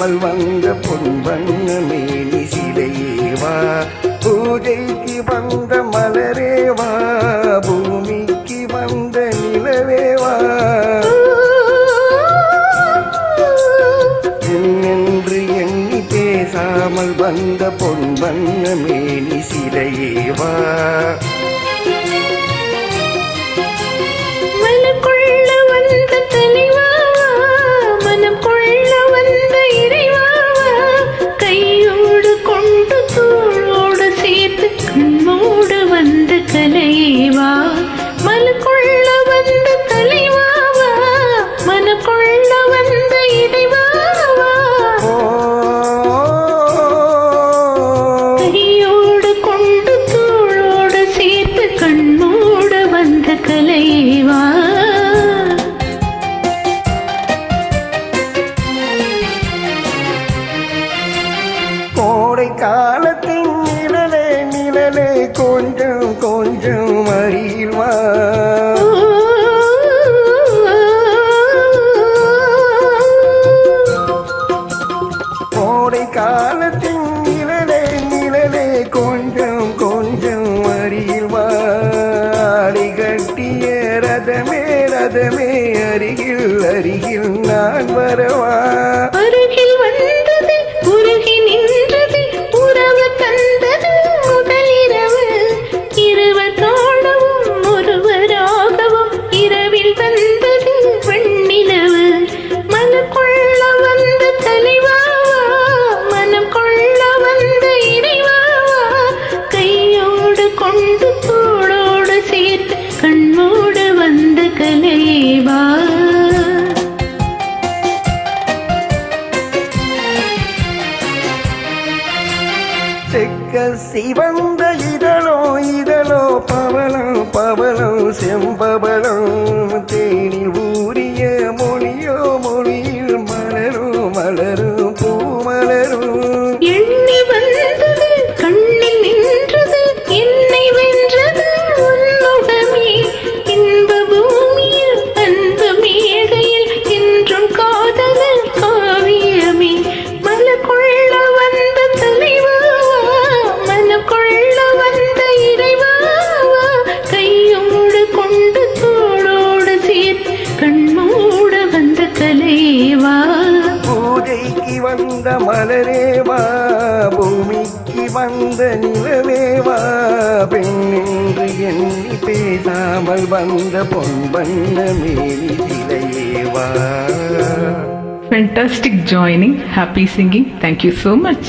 பேசாமல் வந்த பொன்வண்ண மேனி சிலையேவா, பூஜைக்கு வந்த மலரேவா, பூமிக்கு வந்த நிலவேவா, என்னென்று எண்ணி பேசாமல் வந்த பொன்வண்ண மேனி சிலையேவா. கோடை காலத்தின் நிழலே நிழலே கொஞ்சம் கொஞ்சம் அருகில் வா, கோடை காலத்தின் நிழலே நிழலே கொஞ்சம் கொஞ்சம் அருகில் வா, அடிகட்டிய ரதமே ரதமே அருகில் அருகில் நான் வரவா. அருகில் வந்தது உருகி நின்றது உறவு தந்தது முதலிரவு, இருவரோடவும் ஒருவராகவும் இரவில் வந்தது வெண்ணிலவு. மனம் கொள்ள வந்த தலைவாவா, மனம் கொள்ள வந்த இறைவாவா, கையோடு கொண்டு தோளோடு சேர்த்து கண்ணோடு வந்த கலைவா. செக்க சிவந்த இதழோ இதழோ பவளம் பவளம் செம்பவளம், தேனில் ஊறிய மொழியோ மொழியில் மலரும் மலரும் பூமலரும். எண்ணி வந்தது கண்ணில் நின்றது என்னை வென்றது உன்னுடமே, இன்ப பூமியில் அன்பு மேடையில் என்றும் காதலர் காவியமே. மலர் கொள்ள வந்த தலைவா, மனம் கொள்ள வந்த இறைவாவா, கையோடு கொண்டு தோளோடு சேர்த்து கண்மூட வந்த கலைவா. பூஜைக்கு வந்த மலரேவா, பூமிக்கு வந்த நிலவேவா, பெண்ணென்று எண்ணி பேசாமல் வந்த பொன்வண்ண மேனி சிலையேவா. Fantastic joining, happy singing. Thank you so much.